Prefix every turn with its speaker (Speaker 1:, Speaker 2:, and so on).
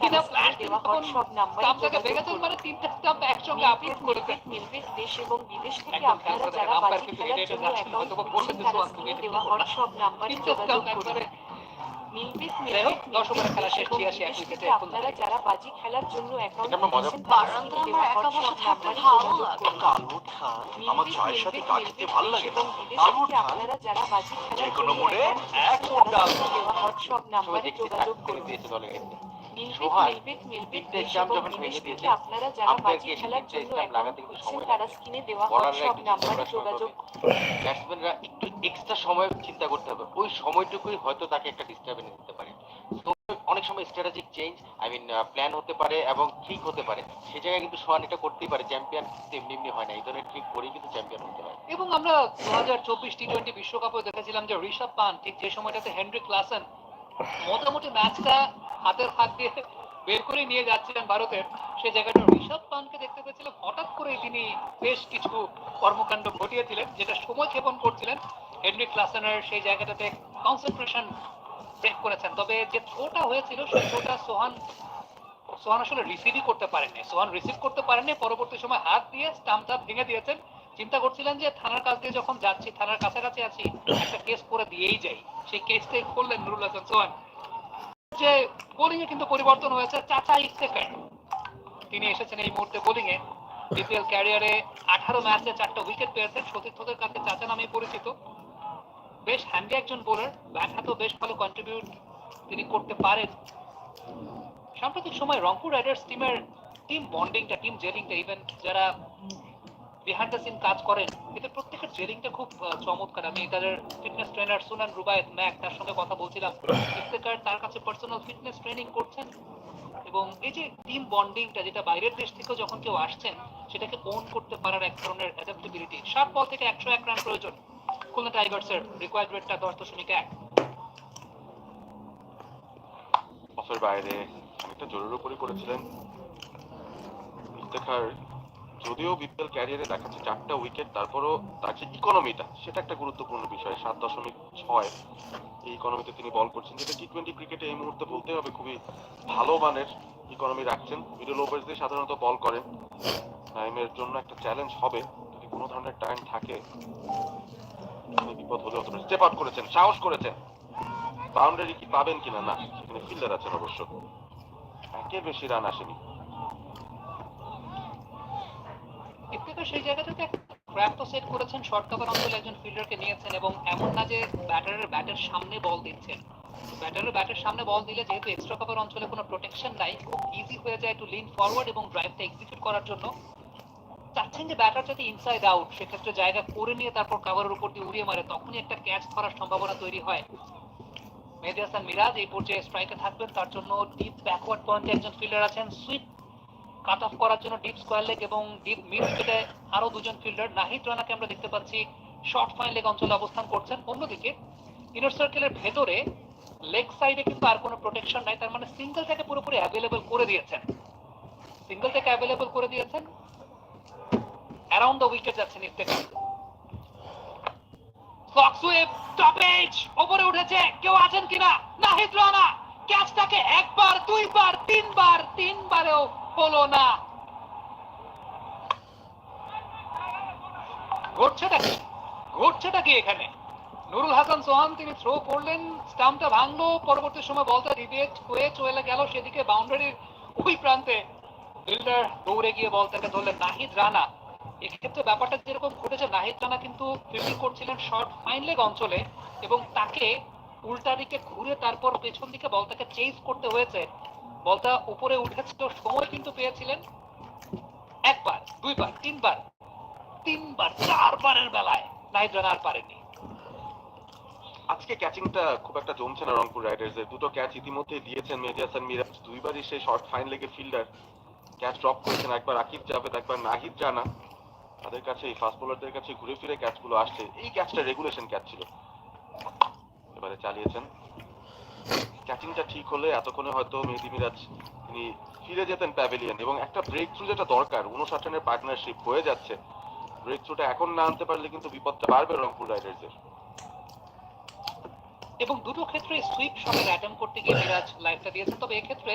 Speaker 1: কিনা ফ্ল্যাশ দেওয়া হট সব নাম্বারে যোগাযোগ করুন। মানে তিনটা স্টাম্প একসঙ্গে আপলোড করেছে। মিলবে দেশ এবং বিদেশ থেকে আপনারা যারা বাজি খেলার জন্য অ্যাকাউন্ট খুলছেন তারা স্ক্রিনে দেওয়া হট সব নাম্বারে যোগাযোগ করুন। আপনারা যারা বাজি খেলার জন্য অ্যাকাউন্ট খুলছেন তারা স্ক্রিনে দেওয়া হট সব নাম্বারে যোগাযোগ করুন।
Speaker 2: আমার চায়ের সাথে কাজ খেতে ভালো লাগে
Speaker 1: এবং বিদেশ থেকে আপনারা যারা বাজি খেলার জন্য অ্যাকাউন্ট খুলছেন তারা স্ক্রিনে দেওয়া হট সব নাম্বারে যোগাযোগ করুন। আপনারা যারা বাজি খেলার জন্য অ্যাকাউন্ট খুলছেন তারা স্ক্রিনে দেওয়া হট সব নাম্বারে যোগাযোগ করুন।
Speaker 2: ব্যাটসম্যানরা একটু এক্সট্রা সময় চিন্তা করতে হবে, ওই সময়টুকুই হয়তো তাকে একটা ডিস্টার্বেন্স দিতে পারে। তো অনেক সময় স্ট্র্যাটেজিক চেঞ্জ প্ল্যান হতে পারে এবং ঠিক হতে পারে, সেই জায়গায় কিন্তু সোহান এটা করতেই পারে। চ্যাম্পিয়ন এমনি এমনি হয় না, এই ধরনের ঠিক করেই কিন্তু চ্যাম্পিয়ন হতে হয়।
Speaker 3: এবং আমরা 2024 টি20 বিশ্বকাপে দেখেছিলাম যে ঋষভ পান্ট ঠিক যে সময়টাতে হেনরি ক্লাসেন মোটামুটি ম্যাচটা হাতের হাত দিয়ে বের করে নিয়ে যাচ্ছিলেন ভারতের, সেই জায়গাটা ঋষভ পান্টকে দেখতে পেয়েছিলাম হঠাৎ করে তিনি বেশ কিছু কর্মকাণ্ড ঘটিয়েছিলেন যেটা সময় ক্ষেপণ করছিলেন হেনরি ক্লাসেনের। সেই জায়গাটাতে কনসেন্ট্রেশন ব্রেক করেছেন। তবে যে থ্রোটা হয়েছিল সেই থ্রোটা সোহান আসলে রিসিভই করতে পারেননি। সোহান রিসিভ করতে পারেননি, পরবর্তী সময় হাত দিয়ে স্টাম্পটা ভেঙে দিয়েছেন। চিন্তা করছিলেন যে থানার কাছ দিয়ে যখন যাচ্ছি, থানার কাছাকাছি আছি, একটা কেস করে দিয়েই যাই। সেই কেসটাই করলেন নুরুল হাসান সোহান। যে বোলিং এ কিন্তু পরিবর্তন হয়েছে। চাচা ইফতেখার তিনি এসেছেন এই মুহূর্তে বোলিং এ। বিপিএল ক্যারিয়ারে 18 ম্যাচে 4টা উইকেট পেয়েছেন। সতীর্থদের কাছে চাচা নামে পরিচিত। বেশ হ্যান্ডি একজন বোলার, ব্যাট হাতেও বেশ ভালো কন্ট্রিবিউট তিনি করতে পারেন। সাম্প্রতিক সময় রংপুর রাইডার্স টিমের টিম বন্ডিংটা, টিম জেলিংটা, ইভেন যারা বিহাইন্ড দ্য সিন কাজ করেন, এদের প্রত্যেকের জেলিংটা খুব চমৎকার। আমি তাদের fitness trainer Sunan Rubayet Mac, তার সঙ্গে কথা বলছিলাম। ইফতেখার তার কাছে পার্সোনাল ফিটনেস ট্রেনিং করছেন এবং এই যে টিম বন্ডিংটা, যেটা বাইরের দেশ থেকেও যখন কেউ আসছেন সেটাকে ওন করতে পারার এক ধরনের অ্যাডাপ্টেবিলিটি। 7 বল থেকে 101 রান প্রয়োজন খুলনা টাইগার্সের, রিকোয়ার্ড রেটটা 10.1।
Speaker 2: অফের বাইরে অনেকটা জরুরি উপরে করেছিলেন ইফতেখার। যদিও বিপিএল ক্যারিয়ারে দেখাচ্ছে 4টা উইকেট, তারপরও তার যে ইকোনমিটা সেটা একটা গুরুত্বপূর্ণ বিষয়। 7.6 এই ইকোনমিতে তিনি বল করছেন, যেটা টি20 ক্রিকেটে এই মুহূর্তে বলতে হবে খুবই ভালো মানের ইকোনমি রাখছেন। মিডল ওভার্স দিয়ে সাধারণত বল করেন, টাইমের জন্য একটা চ্যালেঞ্জ হবে যদি কোনো ধরনের টাইম থাকে। বিপদ হলে অতটা স্টেপ আউট করেছেন, সাহস করেছেন। বাউন্ডারি কি পাবেন কিনা, না, সেখানে ফিল্ডার আছেন অবশ্য। একের বেশি রান আসেনি।
Speaker 3: ইফতেখার সেই জায়গাটাতে ট্র্যাপ তো সেট করেছেন, শর্ট কভার অঞ্চলে একজন ফিল্ডারকে নিয়েছেন এবং এমন না যে ব্যাটারের ব্যাটের সামনে বল দিচ্ছেন। ব্যাটারের ব্যাটের সামনে বল দিলে যেহেতু এক্সট্রা কভার অঞ্চলে কোনো প্রোটেকশন নাই, খুব ইজি হয়ে যায় টু লিন ফরওয়ার্ড এবং ড্রাইভটা এক্সিকিউট করার জন্য। চাচ্ছেন যে ব্যাটার যাতে ইনসাইড আউট, সেক্ষেত্রে জায়গা করে নিয়ে তারপর কাভারের উপর দিয়ে উড়িয়ে মারে, তখনই একটা ক্যাচ ধরার সম্ভাবনা তৈরি হয়। মেহেদী হাসান মিরাজ এই পর্যায়ে স্ট্রাইকে থাকবেন, তার জন্য ডিপ ব্যাকওয়ার্ড পয়েন্টে একজন ফিল্ডার আছেন। সুইপ কাট অফ করার জন্য ডিপ স্কয়ার লেগ এবং ডিপ মিড উইকেটে আরো দুজন ফিল্ডার। নাহিদ রানাকে আমরা দেখতে পাচ্ছি শর্ট ফাইন লেগ অঞ্চলে অবস্থান করছেন। অন্যদিকে ইনার সার্কেলের ভেতরে লেগ সাইডে কিন্তু আর কোনো প্রোটেকশন নাই, তার মানে সিঙ্গেল থেকে পুরোপুরি অ্যাভেলেবল করে দিয়েছেন। সিঙ্গেল থেকে অ্যাভেলেবল করে দিয়েছেন, অ্যারাউন্ড দ্য উইকেট যাচ্ছেন ইফতেখার। ফ্লক সুইপ, স্টপেজ, ওপরে উঠেছে, কেউ আছেন কিনা? নাহিদ রানা ক্যাচটাকে একবার, দুইবার, তিনবার, তিনবারেও হলো না। ঘটছেটা কি এখানে? নুরুল হাসান সোহান তিনি থ্রো করলেন, স্টাম্পটা ভাঙলো, পরবর্তী সময় বলটা রিজেক্ট হয়ে চলে গেল সেদিকে বাউন্ডারির ওই প্রান্তে। ফিল্ডার দৌড়ে গিয়ে বলটাকে ধরলেন নাহিদ রানা। এক্ষেত্রে ব্যাপারটা যেরকম ঘটেছে, নাহিদ রানা কিন্তু ফিল্ডিং করছিলেন শর্ট ফাইন লেগ অঞ্চলে এবং তাকে উল্টা দিকে ঘুরে তারপর পেছন দিকে বলটাকে চেজ করতে হয়েছে। বলটা উপরে উঠেছিল, সময় কিন্তু পেয়েছিলেন একবার, দুইবার, তিনবার, চারবারের বেলায় নাহিদ রানা আর পারেননি।
Speaker 2: আজকে ক্যাচিংটা খুব একটা জমছে না রংপুর রাইডার্স এর। দুটো ক্যাচ ইতিমধ্যে দিয়েছেন মেহেদী হাসান মিরাজ, দুইবারই সেই শর্ট ফাইন লেগে ফিল্ডার ক্যাচ ড্রপ করেছেন। একবার আকিব জাভেদ, একবার নাহিদ রানা। তাদের কাছে ফাস্ট বোলারদের কাছে ঘুরে ফিরে ক্যাচগুলো আসছে। এই ক্যাচটা রেগুলেশন ক্যাচ ছিল, এবারে চালিয়েছেন। ক্যাচিংটা ঠিক হলে এতক্ষণে হয়তো মেহেদী মিরাজ তিনি ফিরে যেতেন প্যাভিলিয়ন এবং একটা ব্রেক থ্রু যেটা দরকার। 59 রানের পার্টনারশিপ হয়ে যাচ্ছে, ব্রেক থ্রুটা এখন না আনতে পারলে কিন্তু বিপদটা বাড়বে রংপুর রাইডার্সের।
Speaker 3: এবং দুটো ক্ষেত্রে সুইপ শটের অ্যাটেম্প করতে গিয়ে মিরাজ লাইফটা দিয়েছেন। তবে এক্ষেত্রে